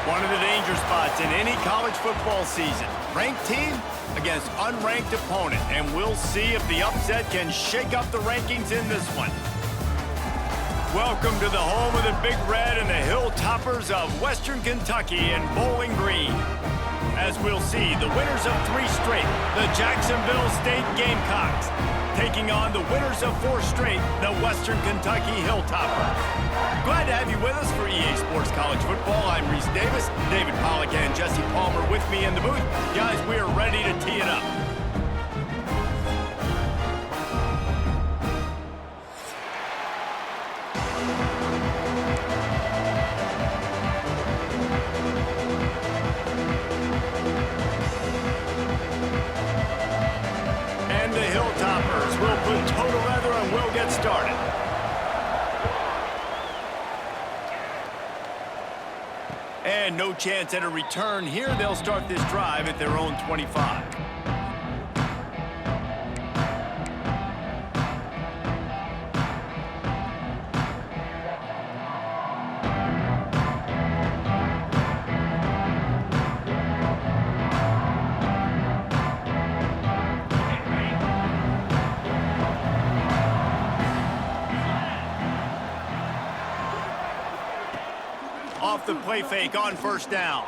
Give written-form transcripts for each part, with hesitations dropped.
One of the danger spots in any college football season. Ranked team against unranked opponent, and we'll see if the upset can shake up the rankings in this one. Welcome to the home of the Big Red and the Hilltoppers of Western Kentucky and Bowling Green. As we'll see, the winners of 3 straight, the Jacksonville State Gamecocks, taking on the winners of 4 straight, the Western Kentucky Hilltoppers. Glad to have you with us for EA Sports College Football. I'm Reese Davis, David Pollack and Jesse Palmer with me in the booth. Guys, we are ready to tee it up. And the Hilltoppers will put total leather and we'll get started. And no chance at a return here. They'll start this drive at their own 25. Off the play fake on first down.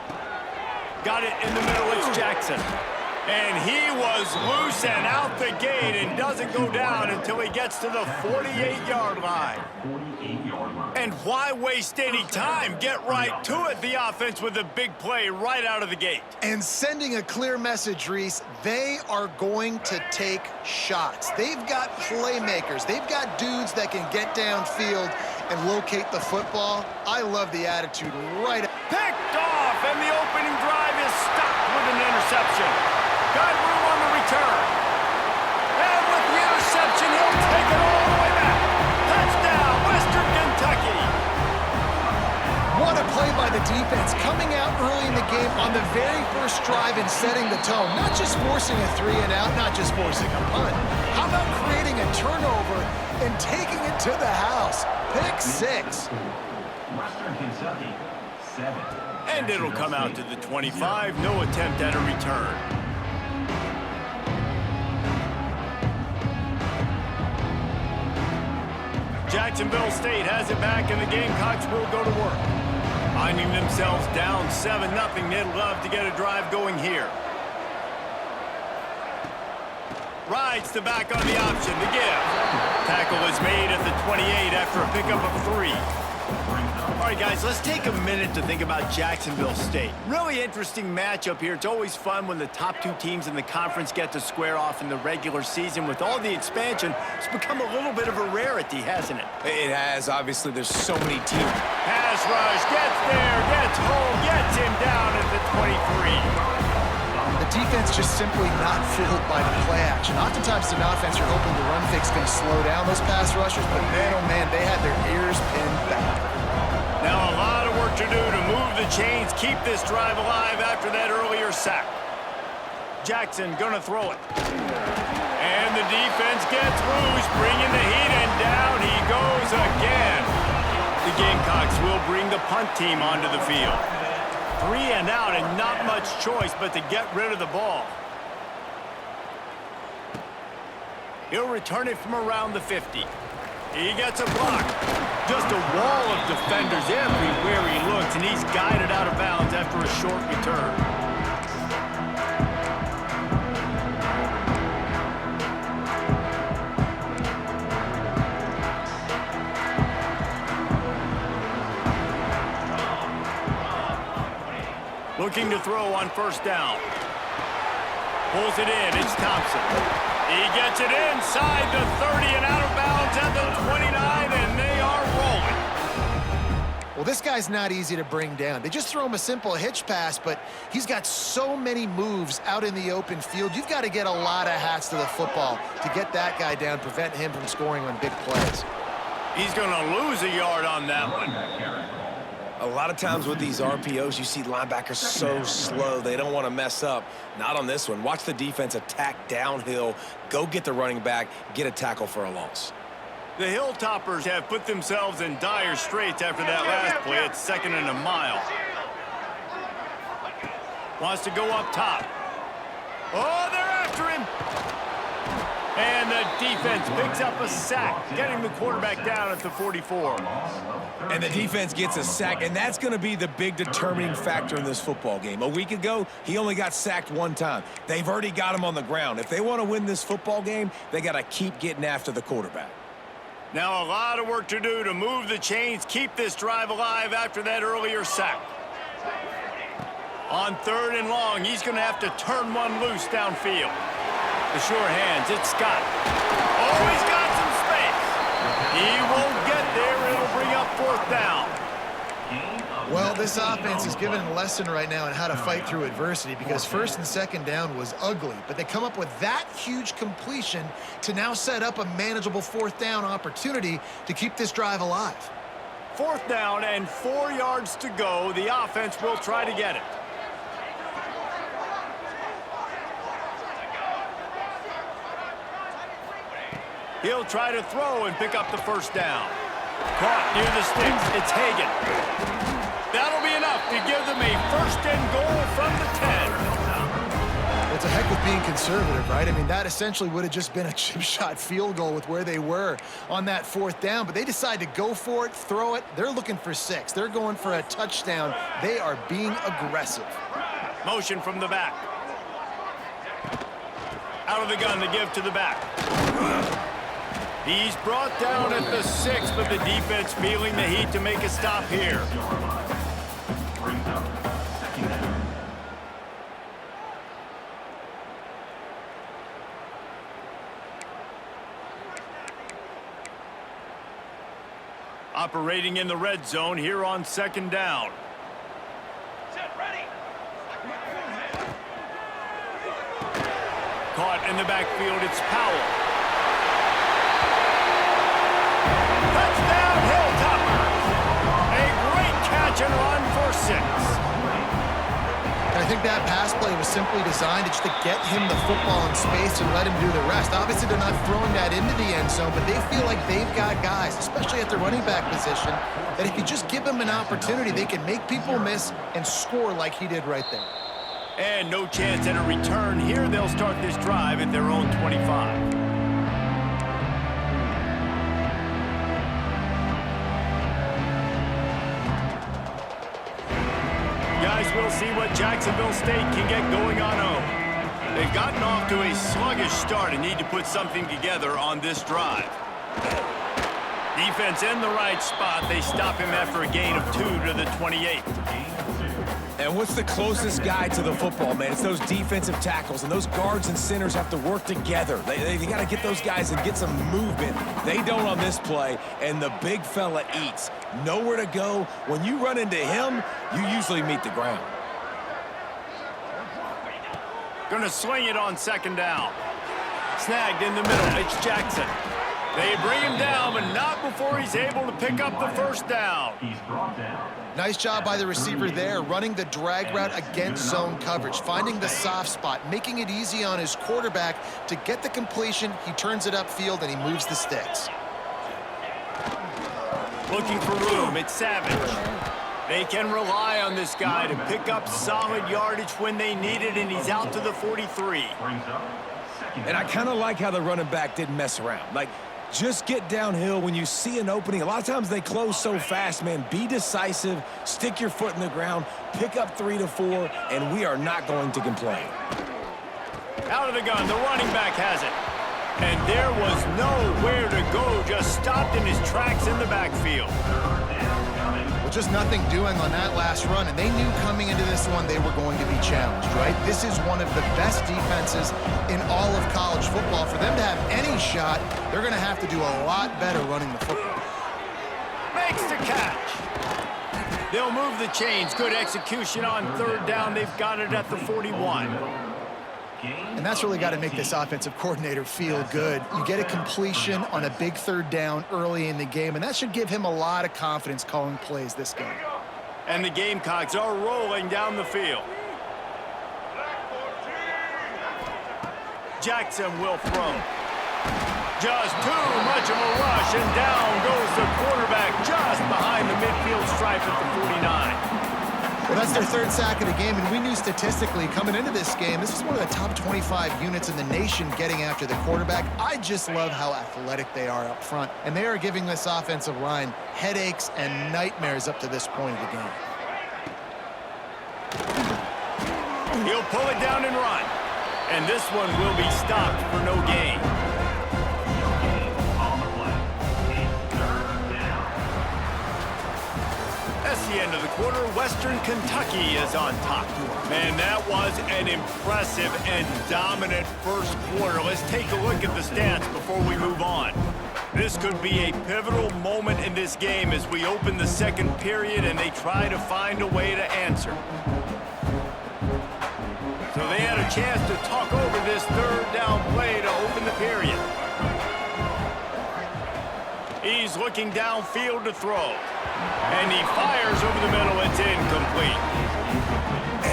Got it in the middle, it's Jackson. And he was loose and out the gate and doesn't go down until he gets to the 48-yard line. And why waste any time? Get right to it, the offense with a big play right out of the gate. And sending a clear message, Reese, they are going to take shots. They've got playmakers. They've got dudes that can get downfield and locate the football. I love the attitude right. Picked off, and the opening drive is stopped with an interception. Got room on the return. And with the interception, he'll take it all the way back. Touchdown, Western Kentucky. What a play by the defense, coming out early in the game on the very first drive and setting the tone. Not just forcing a 3-and-out, not just forcing a punt. How about creating a turnover and taking it to the house? Pick 6. Western Kentucky, 7. And it'll come out to the 25. No attempt at a return. Jacksonville State has it back, and the Gamecocks will go to work. Finding themselves down 7-0, they'd love to get a drive going here. Rides the back on the option to give. Tackle is made at the 28 after a pickup of 3. All right, guys, let's take a minute to think about Jacksonville State. Really interesting matchup here. It's always fun when the top 2 teams in the conference get to square off in the regular season. With all the expansion, it's become a little bit of a rarity, hasn't it? It has. Obviously, there's so many teams. Pass rush, gets there, gets home, gets him down at the 23. The defense just simply not fooled by the play action. Oftentimes, an offense, you're hoping the run fix going to slow down those pass rushers, but man, oh man, they had their ears pinned back. Now a lot of work to do to move the chains, keep this drive alive after that earlier sack. Jackson gonna throw it. And the defense gets loose, bringing the heat, and down he goes again. The Gamecocks will bring the punt team onto the field. 3-and-out and not much choice but to get rid of the ball. He'll return it from around the 50. He gets a block. Just a wall of defenders everywhere he looks, and he's guided out of bounds after a short return. Looking to throw on first down. Pulls it in. It's Thompson. He gets it inside the 30 and out of bounds at the 29, and they are rolling. Well, this guy's not easy to bring down. They just throw him a simple hitch pass, but he's got so many moves out in the open field. You've got to get a lot of hats to the football to get that guy down, prevent him from scoring on big plays. He's going to lose a yard on that one. A lot of times with these RPOs, you see linebackers so slow. They don't want to mess up. Not on this one. Watch the defense attack downhill, go get the running back, get a tackle for a loss. The Hilltoppers have put themselves in dire straits after that last play. It's 2nd and a mile. Wants to go up top. Oh, they're after him. And the defense picks up a sack, getting the quarterback down at the 44. And the defense gets a sack, and that's going to be the big determining factor in this football game. A week ago, he only got sacked one time. They've already got him on the ground. If they want to win this football game, they got to keep getting after the quarterback. Now a lot of work to do to move the chains, keep this drive alive after that earlier sack. On 3rd and long, he's going to have to turn one loose downfield. The sure hands, it's Scott. Oh, he's got some space. He won't get there. It'll bring up 4th down. Well, this offense is given a lesson right now on how to fight through adversity because 1st and 2nd down was ugly, but they come up with that huge completion to now set up a manageable 4th down opportunity to keep this drive alive. 4th down and 4 yards to go. The offense will try to get it. He'll try to throw and pick up the 1st down. Caught near the sticks. It's Hagan. That'll be enough to give them a 1st and goal from the 10. It's a heck of being conservative, right? I mean, that essentially would have just been a chip shot field goal with where they were on that 4th down, but they decide to go for it, throw it. They're looking for 6. They're going for a touchdown. They are being aggressive. Motion from the back. Out of the gun to give to the back. He's brought down at the 6, but the defense feeling the heat to make a stop here. Operating in the red zone here on 2nd down. Caught in the backfield, it's Powell. Touchdown, Hilltoppers! A great catch and run for 6. I think that pass play was simply designed just to get him the football in space and let him do the rest. Obviously, they're not throwing that into the end zone, but they feel like they've got guys, especially at the running back position, that if you just give them an opportunity, they can make people miss and score like he did right there. And no chance at a return here. They'll start this drive at their own 25. Guys, we'll see what Jacksonville State can get going on home. They've gotten off to a sluggish start and need to put something together on this drive. Defense in the right spot. They stop him after a gain of 2 to the 28. And what's the closest guy to the football, man? It's those defensive tackles, and those guards and centers have to work together. They got to get those guys and get some movement. They don't on this play, and the big fella eats. Nowhere to go. When you run into him, you usually meet the ground. Gonna swing it on 2nd down. Snagged in the middle. It's Jackson. They bring him down, but not before he's able to pick up the 1st down. He's brought down. Nice job by the receiver there, running the drag route against zone coverage, finding the soft spot, making it easy on his quarterback to get the completion. He turns it upfield, and he moves the sticks. Looking for room, it's Savage. They can rely on this guy to pick up solid yardage when they need it, and he's out to the 43. Brings up 2nd. And I kind of like how the running back didn't mess around. Like, just get downhill when you see an opening. A lot of times they close so fast, man. Be decisive, stick your foot in the ground, pick up 3 to 4, and we are not going to complain. Out of the gun, the running back has it. And there was nowhere to go, just stopped in his tracks in the backfield. Well, just nothing doing on that last run, and they knew coming into this one they were going to be challenged, right? This is one of the best defenses in all of college football. For them to have any shot, they're going to have to do a lot better running the football. Makes the catch. They'll move the chains. Good execution on 3rd down. They've got it at the 41. And that's really got to make this offensive coordinator feel good. You get a completion on a big 3rd down early in the game, and that should give him a lot of confidence calling plays this game. And the Gamecocks are rolling down the field. Jackson will throw. Just too much of a rush, and down goes the quarterback just behind the midfield stripe at the 49. Well, that's their third sack of the game, and we knew statistically coming into this game, this is one of the top 25 units in the nation getting after the quarterback. I just love how athletic they are up front, and they are giving this offensive line headaches and nightmares up to this point of the game. He'll pull it down and run, and this one will be stopped for no gain. That's the end of the quarter. Western Kentucky is on top. Man, that was an impressive and dominant first quarter. Let's take a look at the stats before we move on. This could be a pivotal moment in this game as we open the second period and they try to find a way to answer. So they had a chance to talk over this third down play to open the period. He's looking downfield to throw. And he fires over the middle. It's incomplete.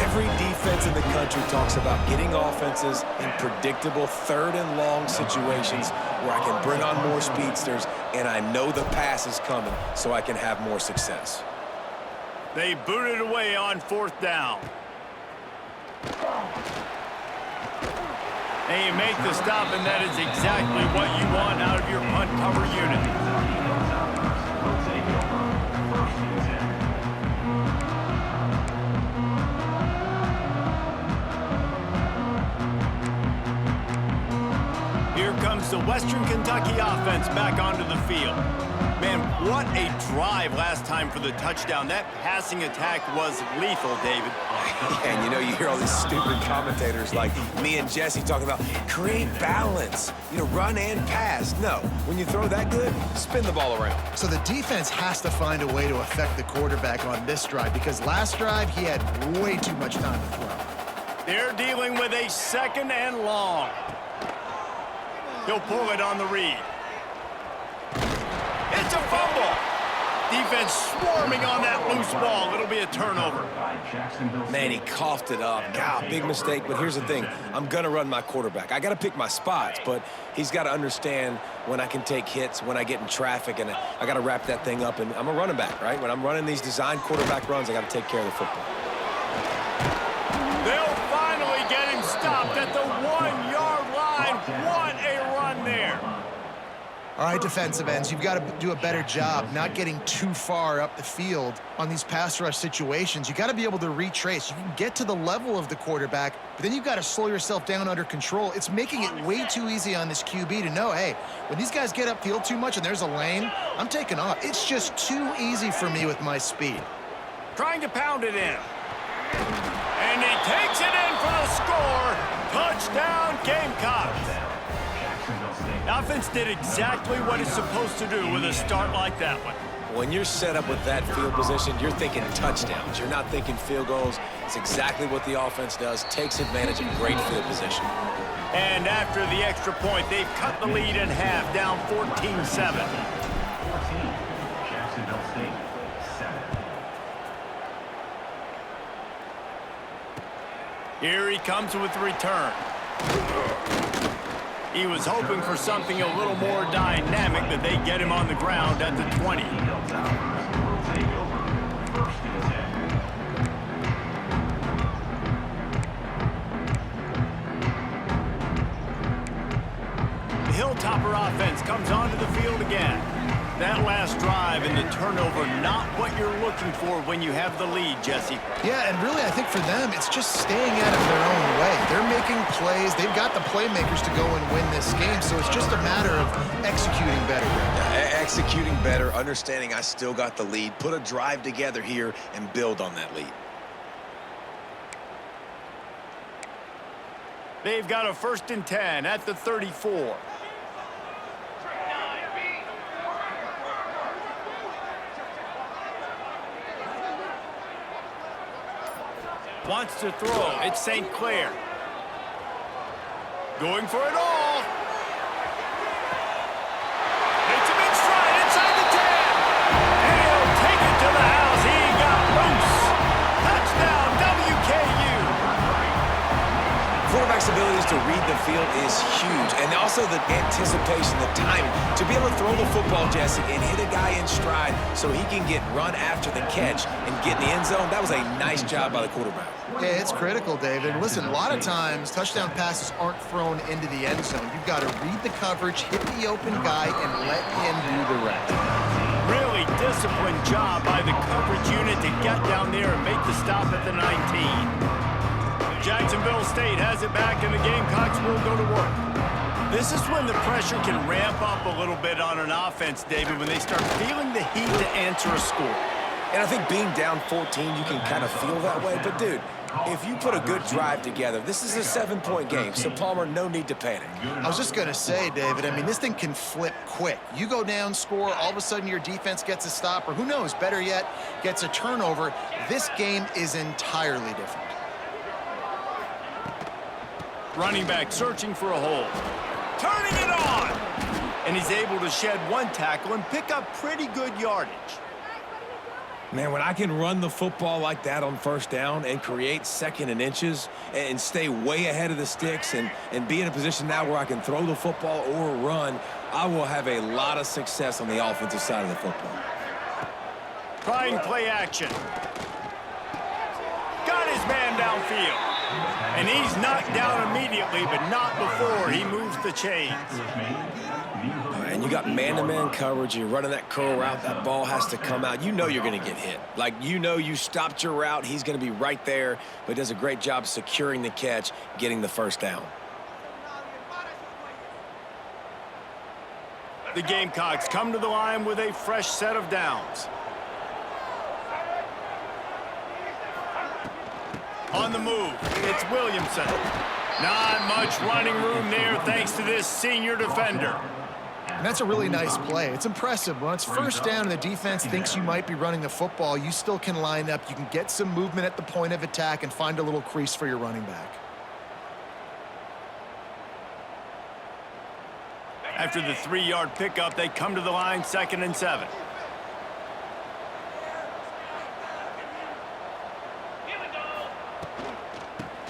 Every defense in the country talks about getting offenses in predictable third and long situations where I can bring on more speedsters and I know the pass is coming so I can have more success. They booted away on fourth down. And you make the stop, and that is exactly what you want out of your punt cover unit. Here comes the Western Kentucky offense back onto the field. Man, what a drive last time for the touchdown. That passing attack was lethal, David. And you know, you hear all these stupid commentators like me and Jesse talking about create balance, you know, run and pass. No, when you throw that good, spin the ball around. So the defense has to find a way to affect the quarterback on this drive because last drive he had way too much time to throw. They're dealing with a second and long. He'll pull it on the read. It's a fumble. Defense swarming on that loose ball. It'll be a turnover. Man, he coughed it up. God, big mistake. But here's the thing. I'm going to run my quarterback. I got to pick my spots, but he's got to understand when I can take hits, when I get in traffic, and I got to wrap that thing up. And I'm a running back, right? When I'm running these design quarterback runs, I got to take care of the football. They'll finally get him stopped at the 1-yard line. What a run there. All right, defensive ends, you've got to do a better job not getting too far up the field on these pass rush situations. You got to be able to retrace. You can get to the level of the quarterback, but then you've got to slow yourself down under control. It's making it way too easy on this QB to know, hey, when these guys get upfield too much and there's a lane, I'm taking off. It's just too easy for me with my speed. Trying to pound it in. And he takes it in for the score. Touchdown, Gamecocks. The offense did exactly what it's supposed to do with a start like that one. When you're set up with that field position, you're thinking touchdowns. You're not thinking field goals. It's exactly what the offense does, takes advantage of great field position. And after the extra point, they've cut the lead in half, down 14-7. Jacksonville State, 7. Here he comes with the return. He was hoping for something a little more dynamic, that they get him on the ground at the 20. The Hilltopper offense comes onto the field again. That last drive and the turnover, not what you're looking for when you have the lead, Jesse. Yeah, and really, I think for them, it's just staying out of their own way. They're making plays. They've got the playmakers to go and win this game, so it's just a matter of executing better. Executing better, understanding I still got the lead, put a drive together here and build on that lead. They've got a 1st and 10 at the 34. Wants to throw. It's St. Clair. Going for it all. Hits him in stride inside the 10. And he'll take it to the house. He got loose. Touchdown, WKU. Quarterback's abilities to read the field is huge. And also the anticipation, the timing. To be able to throw the football, Jesse, and hit a guy in stride so he can get run after the catch and get in the end zone, that was a nice job by the quarterback. Yeah, it's critical, David. Listen, a lot of times touchdown passes aren't thrown into the end zone. You've got to read the coverage, hit the open guy, and let him do the rest. Really disciplined job by the coverage unit to get down there and make the stop at the 19. Jacksonville State has it back, and the Gamecocks will go to work. This is when the pressure can ramp up a little bit on an offense, David, when they start feeling the heat to answer a score. And I think being down 14, you can kind of feel that way. But, dude, if you put a good drive together, this is a 7-point game. So, Palmer, no need to panic. I was just going to say, David, I mean, this thing can flip quick. You go down, score, all of a sudden your defense gets a stop, or who knows, better yet, gets a turnover. This game is entirely different. Running back searching for a hole. Turning it on! And he's able to shed one tackle and pick up pretty good yardage. Man, when I can run the football like that on first down and create second and inches and stay way ahead of the sticks and be in a position now where I can throw the football or run, I will have a lot of success on the offensive side of the football. Trying play action. Got his man downfield. And he's knocked down immediately, but not before he moves the chains. And you got man-to-man coverage. You're running that curl route. That ball has to come out. You know you're going to get hit. Like, you know you stopped your route. He's going to be right there, but does a great job securing the catch, getting the first down. The Gamecocks come to the line with a fresh set of downs. On the move, it's Williamson. Not much running room there thanks to this senior defender. And that's a really nice play. It's impressive. When it's first down and the defense thinks you might be running the football, you still can line up. You can get some movement at the point of attack and find a little crease for your running back. After the 3-yard pickup, they come to the line 2nd and 7.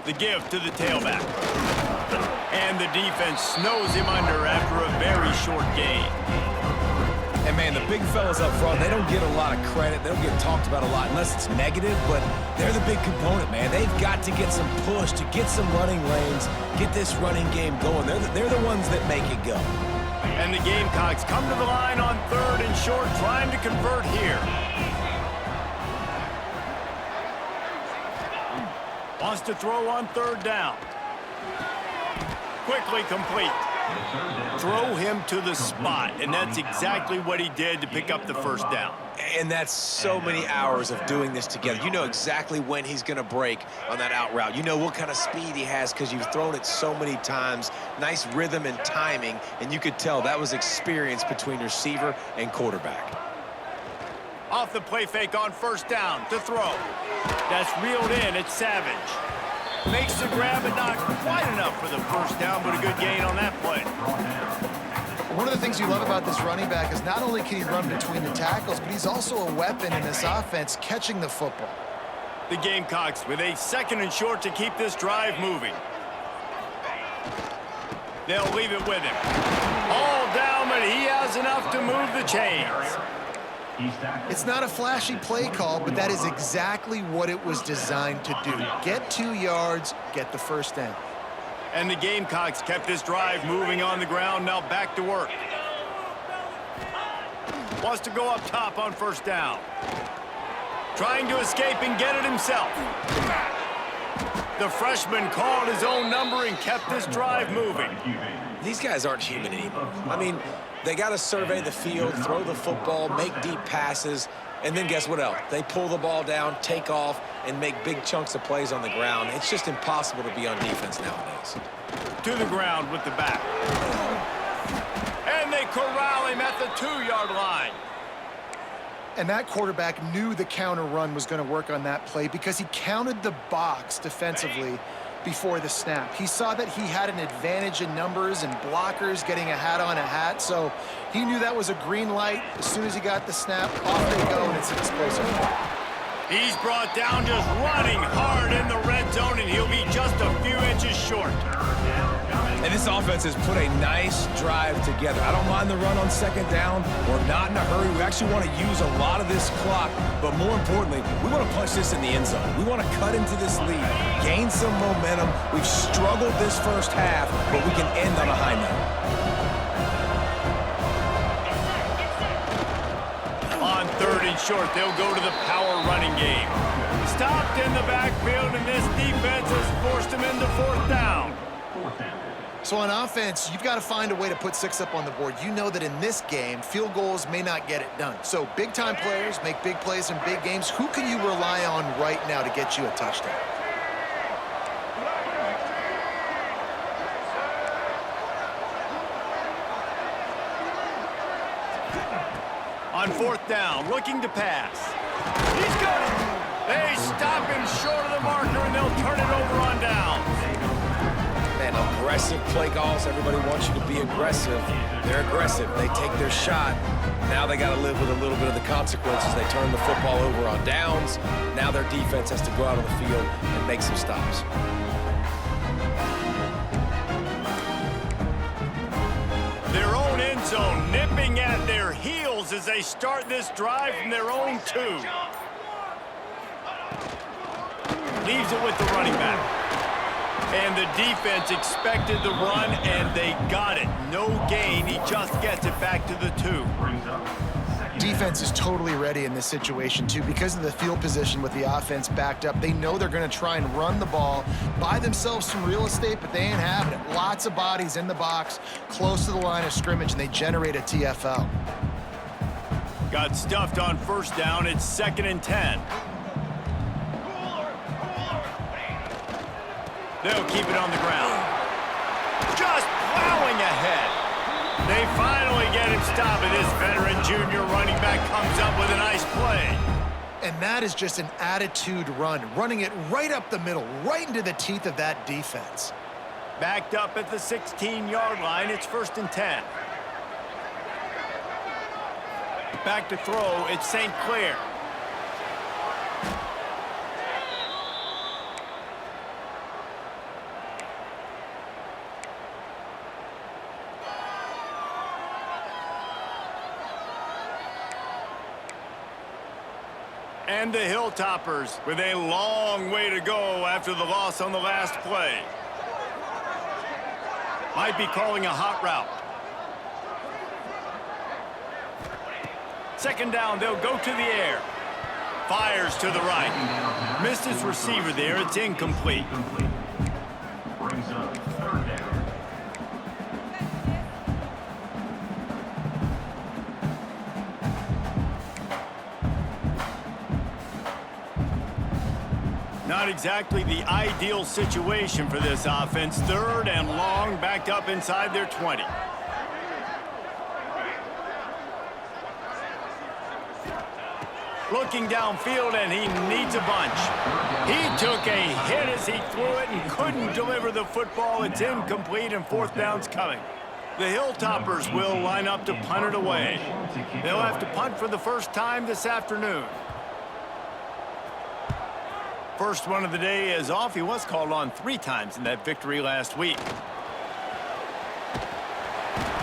The give to the tailback. And the defense snows him under after a very short gain. And, man, the big fellas up front, they don't get a lot of credit. They don't get talked about a lot unless it's negative, but they're the big component, man. They've got to get some push, to get some running lanes, get this running game going. They're the ones that make it go. And the Gamecocks come to the line on 3rd and short, trying to convert here. Wants to throw on 3rd down. Quickly complete. Throw him to the spot, and that's exactly what he did to pick up the first down. And that's so many hours of doing this together. You know exactly when he's going to break on that out route. You know what kind of speed he has because you've thrown it so many times. Nice rhythm and timing, and you could tell that was experience between receiver and quarterback. Off the play fake on 1st down to throw. That's reeled in. It's Savage. Makes the grab, but not quite enough for the first down, but a good gain on that play. One of the things you love about this running back is not only can he run between the tackles, but he's also a weapon in this offense catching the football. The Gamecocks with a 2nd and short to keep this drive moving. They'll leave it with him. All down, but he has enough to move the chains. It's not a flashy play call, but that is exactly what it was designed to do. Get 2 yards, get the first down. And the Gamecocks kept this drive moving on the ground, now back to work. Wants to go up top on 1st down. Trying to escape and get it himself. The freshman called his own number and kept this drive moving. These guys aren't human anymore. I mean, they got to survey the field, throw the football, make deep passes, and then guess what else? They pull the ball down, take off, and make big chunks of plays on the ground. It's just impossible to be on defense nowadays. To the ground with the back. And they corral him at the 2-yard line. And that quarterback knew the counter run was going to work on that play because he counted the box defensively before the snap. He saw that he had an advantage in numbers and blockers getting a hat on a hat, so he knew that was a green light. As soon as he got the snap, off they go, and it's an explosive play. He's brought down just running hard in the red zone, and he'll be just a few inches short. And this offense has put a nice drive together. I don't mind the run on second down. We're not in a hurry. We actually want to use a lot of this clock, but more importantly, we want to punch this in the end zone. We want to cut into this lead, gain some momentum. We've struggled this first half, but we can end on a high note. On 3rd and short, they'll go to the power running game. Stopped in the backfield, and this defense has forced him into 4th down. So on offense, you've got to find a way to put 6 up on the board. You know that in this game, field goals may not get it done. So big-time players make big plays in big games. Who can you rely on right now to get you a touchdown? On 4th down, looking to pass. He's got it. They stop him short of the marker, and they'll turn it over on down. Man, aggressive play calls. Everybody wants you to be aggressive. They're aggressive. They take their shot. Now they got to live with a little bit of the consequences. They turn the football over on downs. Now their defense has to go out on the field and make some stops. Their own end zone nipping at their heels as they start this drive from their own 2. Leaves it with the running back. And the defense expected the run, and they got it. No gain. He just gets it back to the 2. Defense is totally ready in this situation, too. Because of the field position with the offense backed up, they know they're going to try and run the ball, buy themselves some real estate, but they ain't having it. Lots of bodies in the box, close to the line of scrimmage, and they generate a TFL. Got stuffed on 1st down. It's 2nd and 10. They'll keep it on the ground. Just plowing ahead. They finally get him stopped, and this veteran junior running back comes up with a nice play. And that is just an attitude run, running it right up the middle, right into the teeth of that defense. Backed up at the 16-yard line. It's 1st and 10. Back to throw. It's St. Clair. And the Hilltoppers with a long way to go after the loss on the last play. Might be calling a hot route. 2nd down, they'll go to the air. Fires to the right. Missed his receiver there. It's incomplete. Brings up 3rd down. Not exactly the ideal situation for this offense. 3rd and long, backed up inside their 20. Looking downfield, and he needs a bunch. He took a hit as he threw it and couldn't deliver the football. It's incomplete, and 4th down's coming. The Hilltoppers will line up to punt it away. They'll have to punt for the first time this afternoon. First one of the day is off. He was called on 3 times in that victory last week.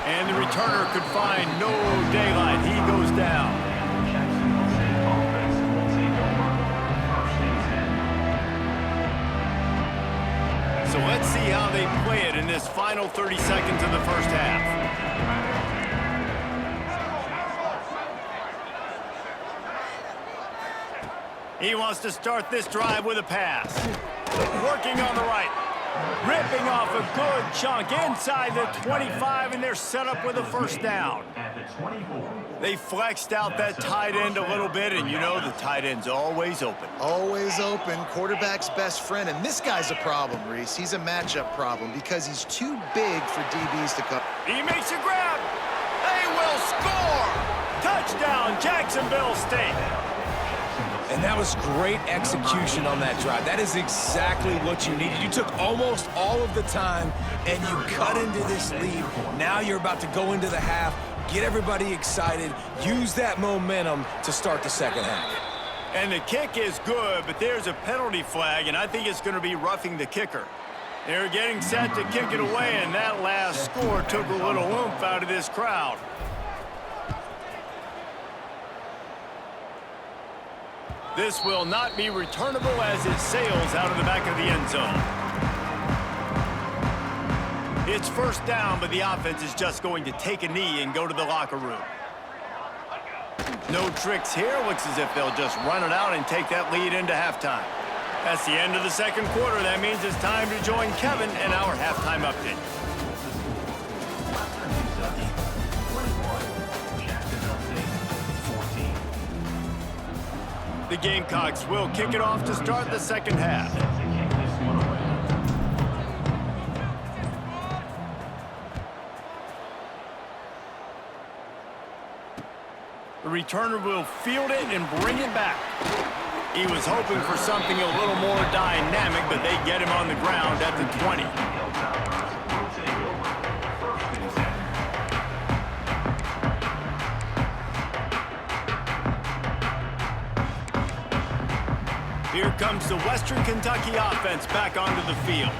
And the returner could find no daylight. He goes down. Jacksonville State offense will take over 1st and 10. So let's see how they play it in this final 30 seconds of the first half. He wants to start this drive with a pass. Working on the right. Ripping off a good chunk inside the 25, and they're set up with a 1st down. At the 24. They flexed out that tight end a little bit, and you know the tight end's always open. Always open, quarterback's best friend. And this guy's a problem, Reese. He's a matchup problem because he's too big for DBs to come. He makes a grab. They will score. Touchdown, Jacksonville State. And that was great execution on that drive. That is exactly what you needed. You took almost all of the time, and you cut into this lead. Now you're about to go into the half, get everybody excited, use that momentum to start the second half. And the kick is good, but there's a penalty flag, and I think it's going to be roughing the kicker. They're getting set to kick it away, and that last score took a little oomph out of this crowd. This will not be returnable as it sails out of the back of the end zone. It's first down, but the offense is just going to take a knee and go to the locker room. No tricks here. Looks as if they'll just run it out and take that lead into halftime. That's the end of the second quarter. That means it's time to join Kevin in our halftime update. The Gamecocks will kick it off to start the second half. The returner will field it and bring it back. He was hoping for something a little more dynamic, but they get him on the ground at the 20. Here comes the Western Kentucky offense back onto the field.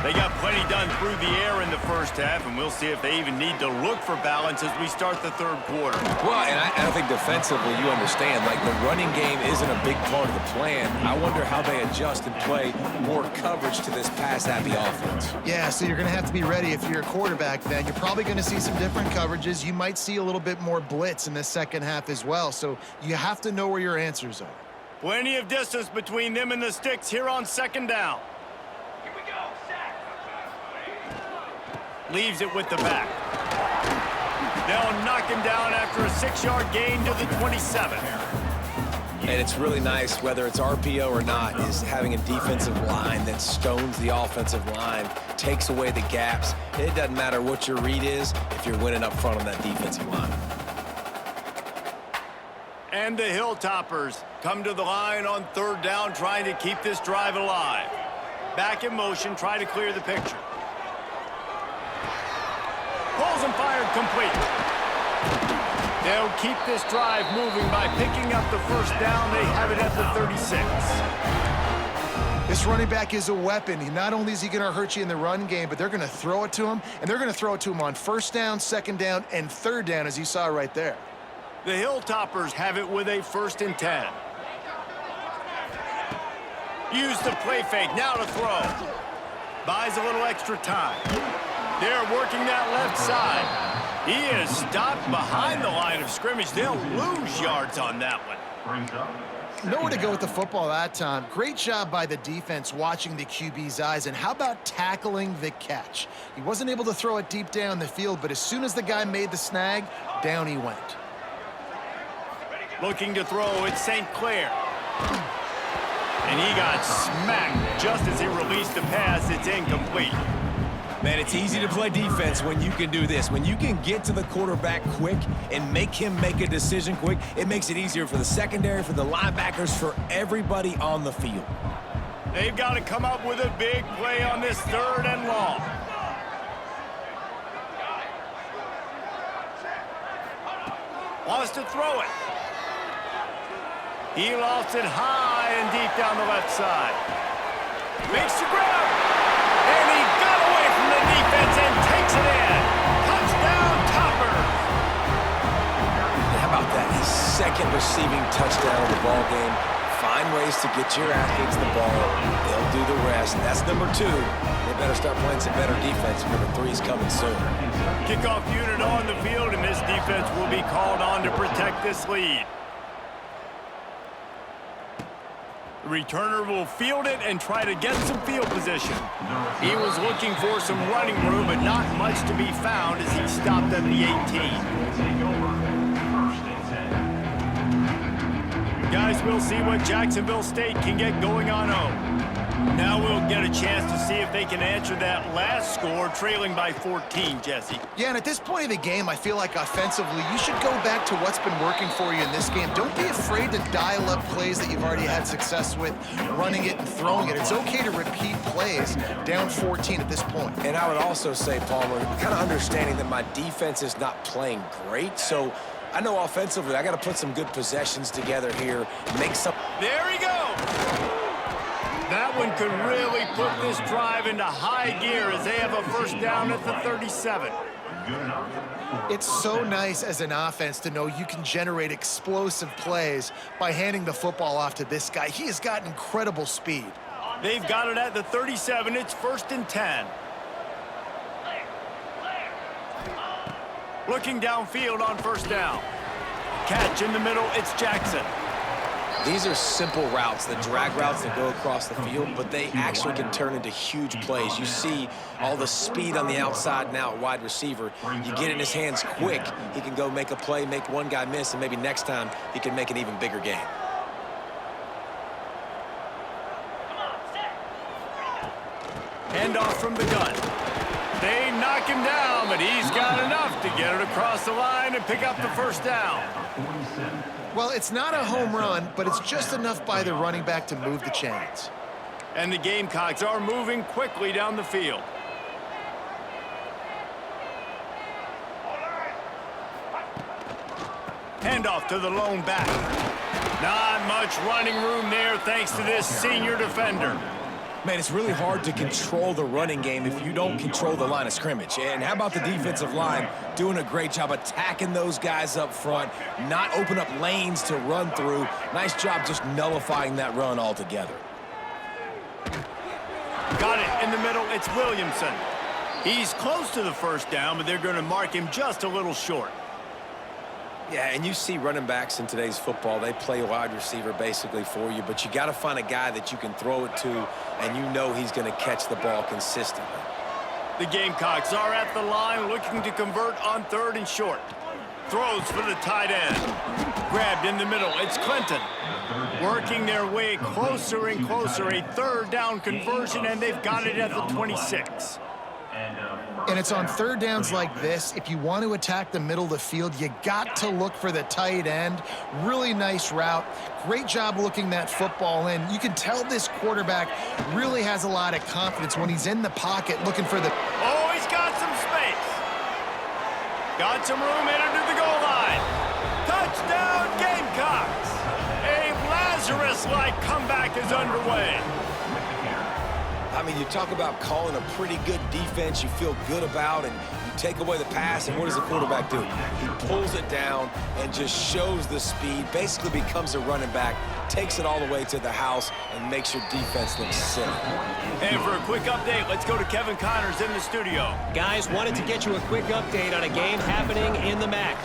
They got plenty done through the air in the first half, and we'll see if they even need to look for balance as we start the third quarter. Well, and I think defensively, you understand, like the running game isn't a big part of the plan. I wonder how they adjust and play more coverage to this pass-happy offense. Yeah, so you're going to have to be ready if you're a quarterback, then. You're probably going to see some different coverages. You might see a little bit more blitz in the second half as well, so you have to know where your answers are. Plenty of distance between them and the sticks here on second down. Leaves it with the back. They'll knock him down after a 6-yard gain to the 27. And it's really nice, whether it's RPO or not, is having a defensive line that stones the offensive line, takes away the gaps. It doesn't matter what your read is if you're winning up front on that defensive line. And the Hilltoppers come to the line on third down, trying to keep this drive alive. Back in motion, try to clear the picture. Pulls and fired complete. They'll keep this drive moving by picking up the first down. They have it at the 36. This running back is a weapon. Not only is he going to hurt you in the run game, but they're going to throw it to him, and they're going to throw it to him on first down, second down, and third down, as you saw right there. The Hilltoppers have it with a 1st and 10. Use the play fake, now to throw. Buys a little extra time. They're working that left side. He is stopped behind the line of scrimmage. They'll lose yards on that one. Nowhere to go with the football that time. Great job by the defense watching the QB's eyes. And how about tackling the catch? He wasn't able to throw it deep down the field, but as soon as the guy made the snag, down he went. Looking to throw, it's St. Clair. And he got smacked just as he released the pass. It's incomplete. Man, it's easy to play defense when you can do this. When you can get to the quarterback quick and make him make a decision quick, it makes it easier for the secondary, for the linebackers, for everybody on the field. They've got to come up with a big play on this 3rd and long. Wants to throw it. He lost it high and deep down the left side. Makes the grab. And he got away from the defense and takes it in. Touchdown, Toppers. How about that? His 2nd receiving touchdown of the ball game. Find ways to get your athletes the ball. They'll do the rest. That's number 2. They better start playing some better defense. Number 3's coming soon. Kickoff unit on the field, and this defense will be called on to protect this lead. The returner will field it and try to get some field position. He was looking for some running room, but not much to be found as he stopped at the 18. Guys, we'll see what Jacksonville State can get going on home. Now we'll get a chance to see if they can answer that last score, trailing by 14, Jesse. Yeah, and at this point of the game, I feel like offensively, you should go back to what's been working for you in this game. Don't be afraid to dial up plays that you've already had success with, running it and throwing it. It's okay to repeat plays down 14 at this point. And I would also say, Palmer, kind of understanding that my defense is not playing great, so I know offensively, I got to put some good possessions together here, make some... There he goes. That one could really put this drive into high gear as they have a first down at the 37. It's so nice as an offense to know you can generate explosive plays by handing the football off to this guy. He has got incredible speed. They've got it at the 37. It's 1st and 10. Looking downfield on first down. Catch in the middle. It's Jackson. These are simple routes, the drag routes that go across the field, but they actually can turn into huge plays. You see all the speed on the outside now at wide receiver. You get in his hands quick, he can go make a play, make one guy miss, and maybe next time he can make an even bigger gain. Handoff from the gun. They knock him down, but he's got enough to get it across the line and pick up the first down. Well, it's not a home run, but it's just enough by the running back to move the chains. And the Gamecocks are moving quickly down the field. Handoff to the lone back. Not much running room there thanks to this senior defender. Man, it's really hard to control the running game if you don't control the line of scrimmage. And how about the defensive line doing a great job attacking those guys up front, not open up lanes to run through. Nice job just nullifying that run altogether. Got it in the middle. It's Williamson. He's close to the first down, but they're going to mark him just a little short. Yeah, and you see running backs in today's football, they play wide receiver basically for you, but you got to find a guy that you can throw it to, and you know he's going to catch the ball consistently. The Gamecocks are at the line looking to convert on 3rd and short. Throws for the tight end. Grabbed in the middle. It's Clinton. Working their way closer and closer. A 3rd down conversion, and they've got it at the 26. And it's on 3rd downs like this, if you want to attack the middle of the field, you got to look for the tight end. Really nice route. Great job looking that football in. You can tell this quarterback really has a lot of confidence when he's in the pocket looking for the... Oh, he's got some space. Got some room headed to the goal line. Touchdown, Gamecocks. A Lazarus-like comeback is underway. I mean, you talk about calling a pretty good defense you feel good about, and you take away the pass, and what does the quarterback do? He pulls it down and just shows the speed, basically becomes a running back, takes it all the way to the house, and makes your defense look silly. And for a quick update, let's go to Kevin Connors in the studio. Guys, wanted to get you a quick update on a game happening in the MAC.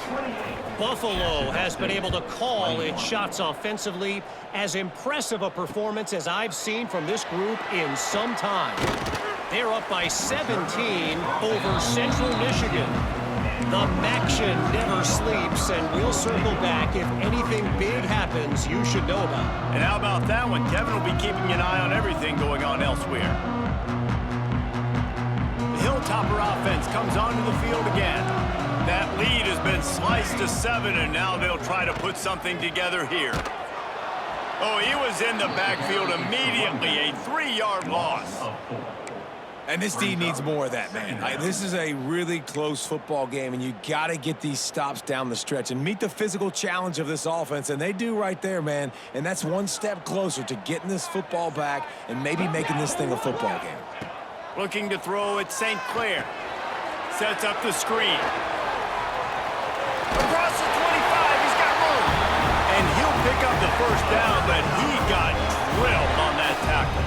Buffalo has been able to call its shots offensively. As impressive a performance as I've seen from this group in some time. They're up by 17 over Central Michigan. The Maction never sleeps, and we'll circle back if anything big happens you should know about. And how about that one? Kevin will be keeping an eye on everything going on elsewhere. The Hilltopper offense comes onto the field again. That lead has been sliced to 7, and now they'll try to put something together here. Oh, he was in the backfield immediately, a 3-yard loss. And this D needs more of that, man. This is a really close football game, and you got to get these stops down the stretch and meet the physical challenge of this offense, and they do right there, man. And that's one step closer to getting this football back and maybe making this thing a football game. Looking to throw at St. Clair. Sets up the screen. Across the 25, he's got room. And he'll pick up the first down, but he got drilled on that tackle.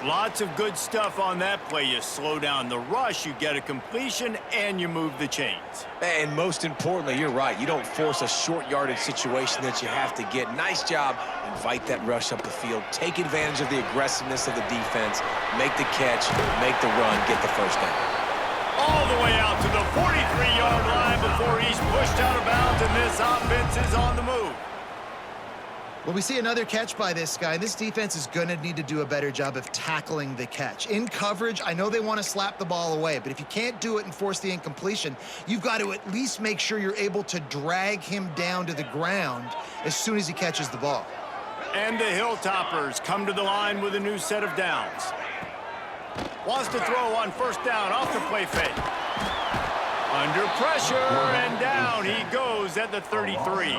Lots of good stuff on that play. You slow down the rush, you get a completion, and you move the chains. And most importantly, you're right. You don't force a short yardage situation that you have to get. Nice job. Invite that rush up the field. Take advantage of the aggressiveness of the defense. Make the catch, make the run, get the first down. All the way out to the 43-yard line before he's pushed out of bounds, and this offense is on the move. Well, we see another catch by this guy. This defense is going to need to do a better job of tackling the catch. In coverage, I know they want to slap the ball away, but if you can't do it and force the incompletion, you've got to at least make sure you're able to drag him down to the ground as soon as he catches the ball. And the Hilltoppers come to the line with a new set of downs. Wants to throw on first down off the play fake. Under pressure, and down he goes at the 33.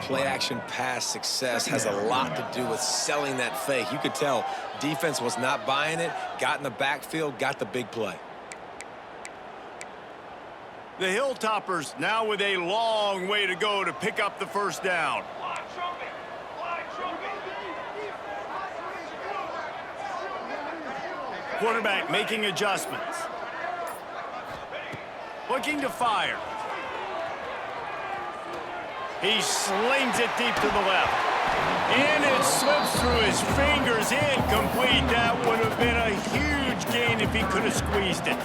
Play action pass success has a lot to do with selling that fake. You could tell defense was not buying it, got in the backfield, got the big play. The Hilltoppers now with a long way to go to pick up the first down. Quarterback making adjustments. Looking to fire. He slings it deep to the left. And it slips through his fingers. Incomplete. That would have been a huge gain if he could have squeezed it.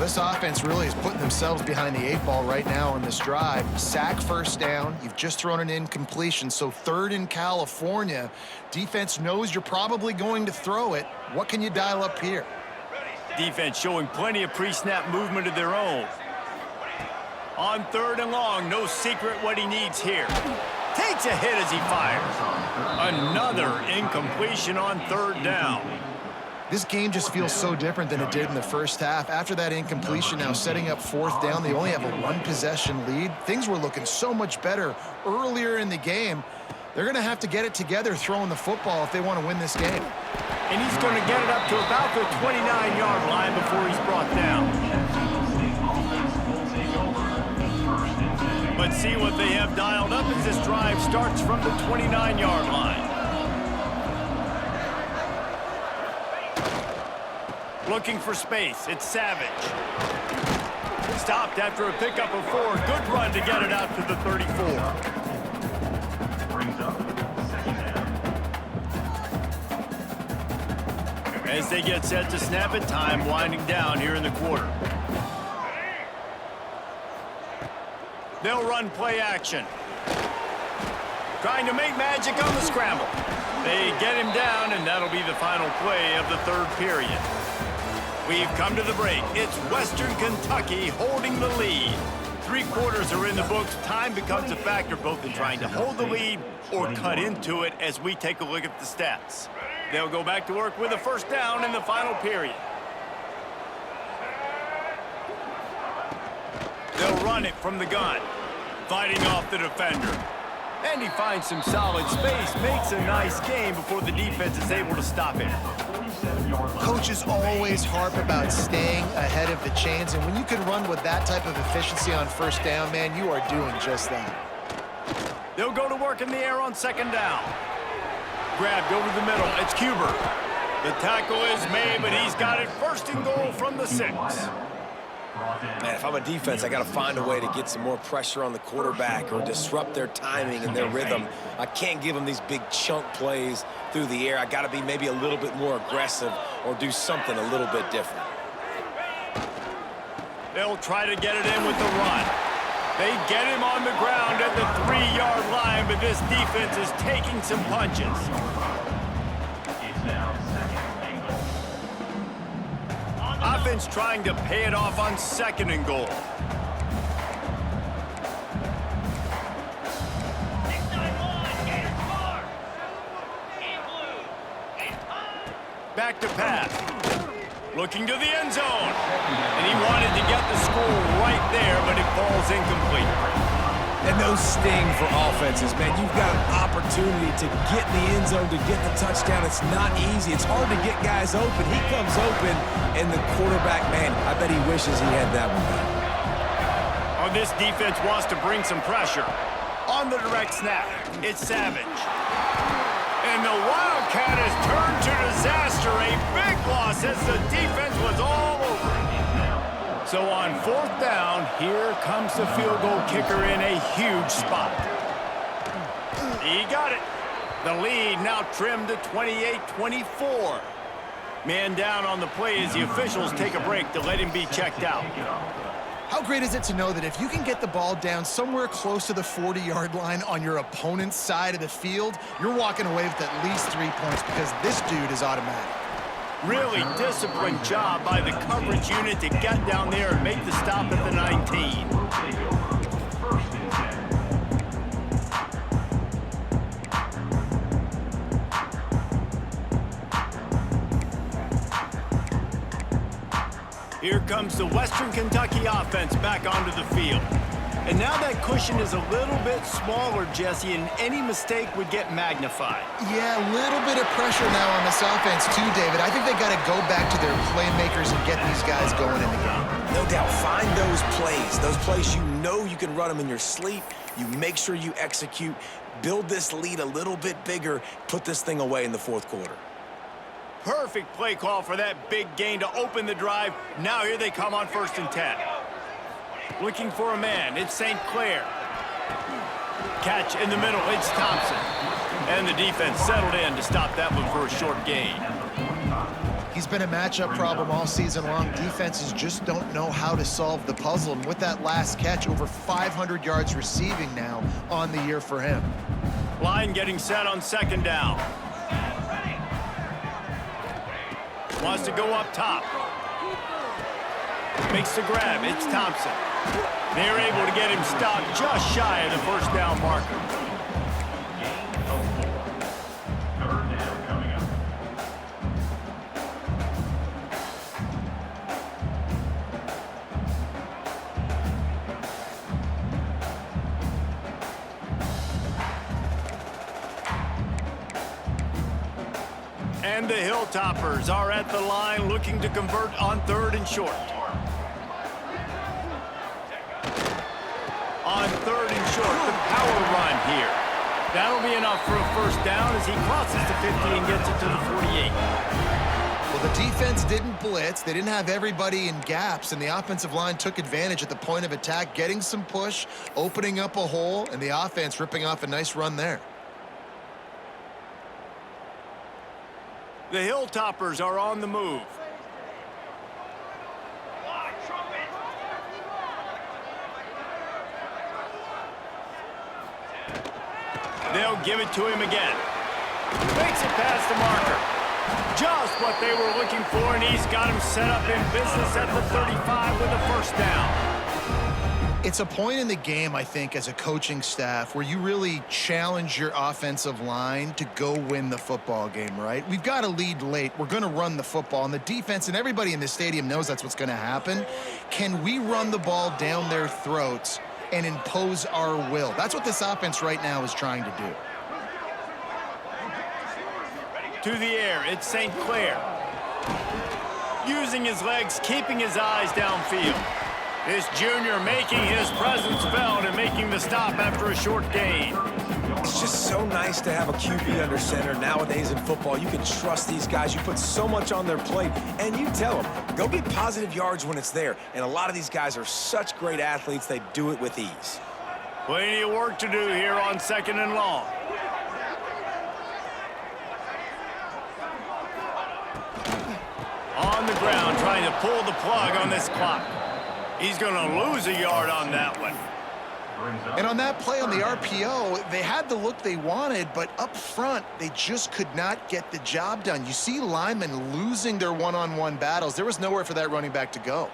This offense really is putting themselves behind the 8 ball right now on this drive. Sack first down. You've just thrown an incompletion, so 3rd in California. Defense knows you're probably going to throw it. What can you dial up here? Defense showing plenty of pre-snap movement of their own. On 3rd and long, no secret what he needs here. Takes a hit as he fires. Another incompletion on 3rd down. This game just feels so different than it did in the first half. After that incompletion, now setting up 4th down, they only have a 1-possession lead. Things were looking so much better earlier in the game. They're going to have to get it together throwing the football if they want to win this game. And he's going to get it up to about the 29-yard line before he's brought down. Let's see what they have dialed up as this drive starts from the 29-yard line. Looking for space. It's Savage. Stopped after a pickup of 4. Good run to get it out to the 34. Brings up 2nd down. As they get set to snap it, time winding down here in the quarter. They'll run play action. Trying to make magic on the scramble. They get him down, and that'll be the final play of the 3rd period. We've come to the break. It's Western Kentucky holding the lead. 3 quarters are in the books. Time becomes a factor both in trying to hold the lead or cut into it as we take a look at the stats. They'll go back to work with a 1st down in the final period. They'll run it from the gun, fighting off the defender. And he finds some solid space, makes a nice game before the defense is able to stop him. Coaches always harp about staying ahead of the chains, and when you can run with that type of efficiency on 1st down, man, you are doing just that. They'll go to work in the air on 2nd down. Grabbed over the middle. It's Cuber. The tackle is made, but he's got it 1st and goal from the 6. Man, if I'm a defense, I got to find a way to get some more pressure on the quarterback or disrupt their timing and their rhythm. I can't give them these big chunk plays through the air. I got to be maybe a little bit more aggressive or do something a little bit different. They'll try to get it in with the run. They get him on the ground at the 3-yard line, but this defense is taking some punches. It's now 2nd and goal. Offense trying to pay it off on 2nd and goal. Back to pass. Looking to the end zone. And he wanted to get the score right there, but it falls incomplete. And those sting for offenses, man. You've got an opportunity to get in the end zone, to get the touchdown. It's not easy. It's hard to get guys open. He comes open, and the quarterback, man, I bet he wishes he had that one back. Oh, this defense wants to bring some pressure. On the direct snap, it's Savage. And the Wildcat has turned to disaster. A big loss as the defense was all over it. So on 4th down, here comes the field goal kicker in a huge spot. He got it. The lead now trimmed to 28-24. Man down on the play as the officials take a break to let him be checked out. How great is it to know that if you can get the ball down somewhere close to the 40-yard line on your opponent's side of the field, you're walking away with at least 3 points because this dude is automatic. Really disciplined job by the coverage unit to get down there and make the stop at the 19. Here comes the Western Kentucky offense back onto the field. And now that cushion is a little bit smaller, Jesse, and any mistake would get magnified. Yeah, a little bit of pressure now on this offense too, David. I think they got to go back to their playmakers and get these guys going in the game. No doubt, find those plays you know you can run them in your sleep. You make sure you execute, build this lead a little bit bigger, put this thing away in the fourth quarter. Perfect play call for that big gain to open the drive. Now here they come on 1st and 10. Looking for a man, it's St. Clair. Catch in the middle, it's Thompson. And the defense settled in to stop that one for a short gain. He's been a matchup problem all season long. Defenses just don't know how to solve the puzzle. And with that last catch, over 500 yards receiving now on the year for him. Line getting set on 2nd down. Wants to go up top. Makes the grab, it's Thompson. They're able to get him stopped just shy of the 1st down marker. Third down coming up. And the Hilltoppers are at the line looking to convert on 3rd and short. On 3rd and short, the power run here. That'll be enough for a 1st down as he crosses the 50 and gets it to the 48. Well, the defense didn't blitz. They didn't have everybody in gaps, and the offensive line took advantage at the point of attack, getting some push, opening up a hole, and the offense ripping off a nice run there. The Hilltoppers are on the move. They'll give it to him again. Makes it past the marker. Just what they were looking for, and he's got him set up in business at the 35 with a 1st down. It's a point in the game, I think, as a coaching staff where you really challenge your offensive line to go win the football game, right? We've got to lead late. We're going to run the football, and the defense and everybody in the stadium knows that's what's going to happen. Can we run the ball down their throats and impose our will? That's what this offense right now is trying to do. To the air, it's St. Clair. Using his legs, keeping his eyes downfield. This junior making his presence felt and making the stop after a short gain. It's just so nice to have a QB under center. Nowadays in football, you can trust these guys. You put so much on their plate, and you tell them, go get positive yards when it's there. And a lot of these guys are such great athletes, they do it with ease. Plenty of work to do here on 2nd and long. On the ground, trying to pull the plug on this clock. He's going to lose a yard on that one. And on that play on the RPO, they had the look they wanted, but up front, they just could not get the job done. You see linemen losing their one-on-one battles. There was nowhere for that running back to go.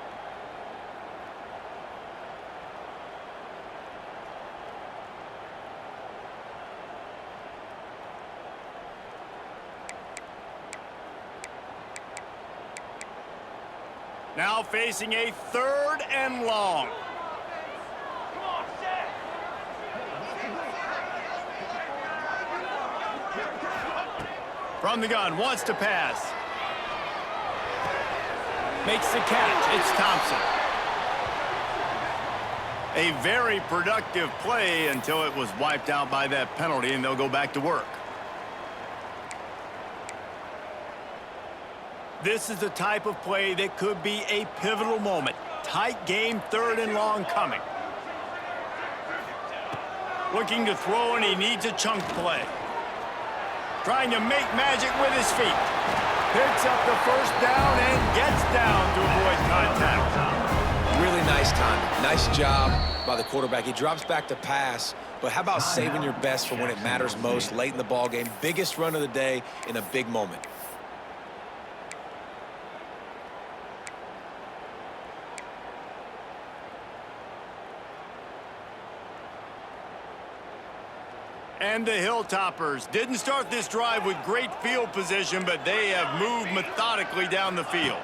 Now facing a 3rd and long. From the gun, wants to pass. Makes the catch, it's Thompson. A very productive play until it was wiped out by that penalty, and they'll go back to work. This is the type of play that could be a pivotal moment. Tight game, 3rd and long coming. Looking to throw, and he needs a chunk play. Trying to make magic with his feet. Picks up the 1st down and gets down to avoid contact. Really nice timing. Nice job by the quarterback. He drops back to pass, but how about saving your best for when it matters most, late in the ball game? Biggest run of the day in a big moment. And the Hilltoppers didn't start this drive with great field position, but they have moved methodically down the field.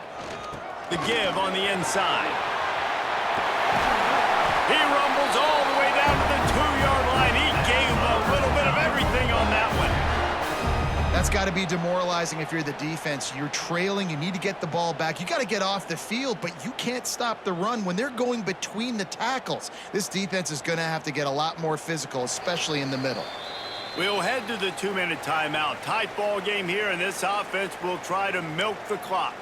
The give on the inside. He rumbles all the way down to the 2-yard line. He gave a little bit of everything on that one. That's got to be demoralizing if you're the defense. You're trailing. You need to get the ball back. You got to get off the field, but you can't stop the run when they're going between the tackles. This defense is going to have to get a lot more physical, especially in the middle. We'll head to the 2-minute timeout. Tight ball game here, and this offense will try to milk the clock.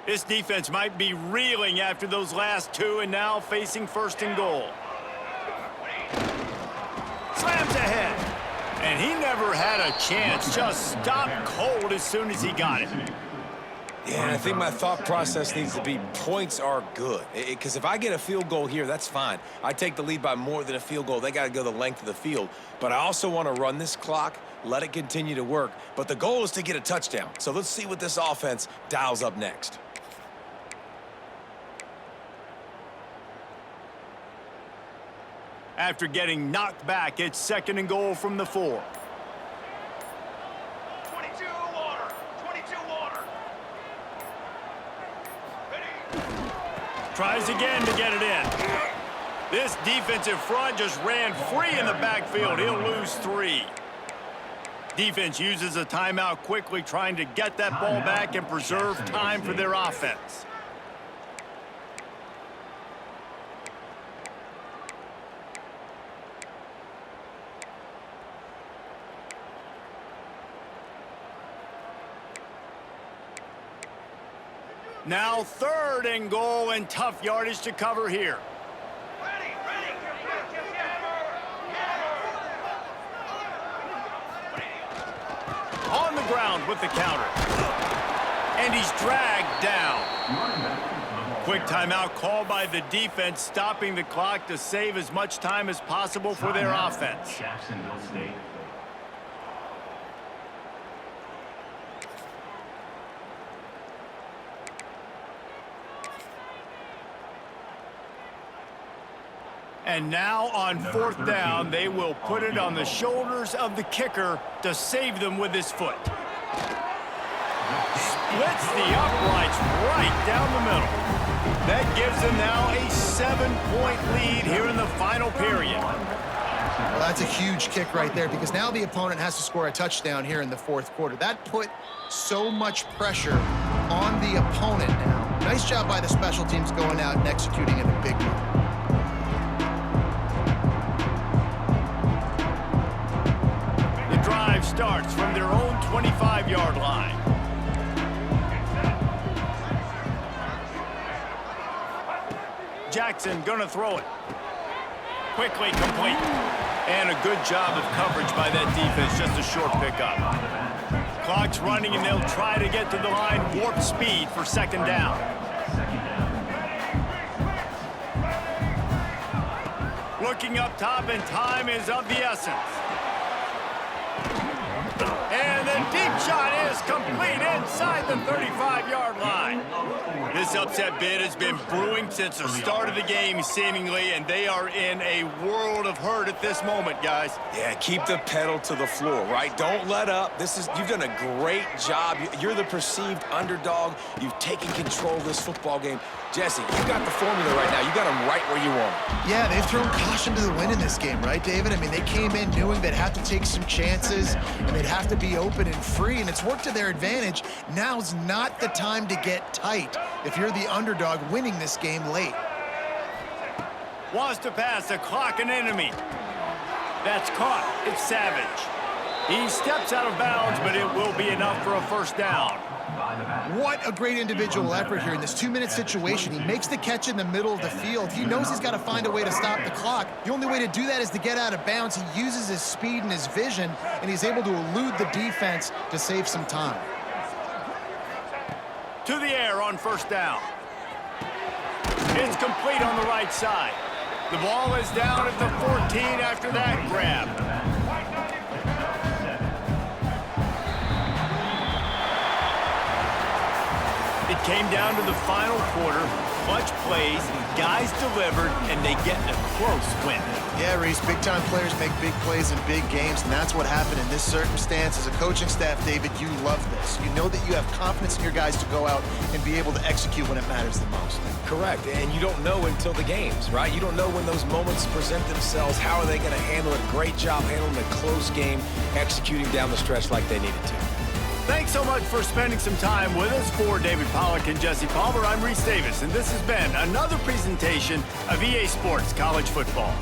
This defense might be reeling after those last two and now facing 1st and goal. Slams ahead. And he never had a chance. Just stopped cold as soon as he got it. Yeah, and I think my thought process needs to be points are good. Because if I get a field goal here, that's fine. I take the lead by more than a field goal. They got to go the length of the field. But I also want to run this clock, let it continue to work. But the goal is to get a touchdown. So let's see what this offense dials up next. After getting knocked back, it's 2nd and goal from the 4. 22 water. 22 water. Ready. Tries again to get it in. This defensive front just ran free in the backfield. He'll lose 3. Defense uses a timeout quickly, trying to get that ball back and preserve time for their offense. Now 3rd and goal, and tough yardage to cover here. Ready. Ready. On the ground with the counter. And he's dragged down. Quick timeout called by the defense, stopping the clock to save as much time as possible for their offense. Jacksonville State. And now on 4th down, they will put it on the shoulders of the kicker to save them with his foot. Splits the uprights right down the middle. That gives them now a 7-point lead here in the final period. Well, that's a huge kick right there because now the opponent has to score a touchdown here in the 4th quarter. That put so much pressure on the opponent now. Nice job by the special teams going out and executing in a big way. Starts from their own 25-yard line. Jackson gonna throw it. Quickly complete. And a good job of coverage by that defense, just a short pickup. Clock's running and they'll try to get to the line, warp speed for 2nd down. Looking up top, and time is of the essence. And the deep shot is complete inside the 35-yard line. This upset bid has been brewing since the start of the game, seemingly, and they are in a world of hurt at this moment, guys. Yeah, keep the pedal to the floor, right? Don't let up. You've done a great job. You're the perceived underdog. You've taken control of this football game. Jesse, you got the formula right now. You got them right where you want them. Yeah, they've thrown caution to the wind in this game, right, David? I mean, they came in knowing they'd have to take some chances and they'd have to be open and free, and it's worked to their advantage. Now's not the time to get tight if you're the underdog winning this game late. Wants to pass, the clock an enemy. That's caught. It's Savage. He steps out of bounds, but it will be enough for a 1st down. What a great individual effort here in this 2-minute situation. He makes the catch in the middle of the field. He knows he's got to find a way to stop the clock. The only way to do that is to get out of bounds. He uses his speed and his vision, and he's able to elude the defense to save some time. To the air on 1st down. It's complete on the right side. The ball is down at the 14 after that grab. It came down to the final quarter. clutch plays, guys delivered, and they get a close win. Yeah, Reese, big-time players make big plays in big games, and that's what happened in this circumstance. As a coaching staff, David, you love this. You know that you have confidence in your guys to go out and be able to execute when it matters the most. Correct, and you don't know until the games, right? You don't know when those moments present themselves. How are they going to handle it? Great job handling a close game, executing down the stretch like they needed to. Thanks so much for spending some time with us. For David Pollack and Jesse Palmer, I'm Reese Davis, and this has been another presentation of EA Sports College Football.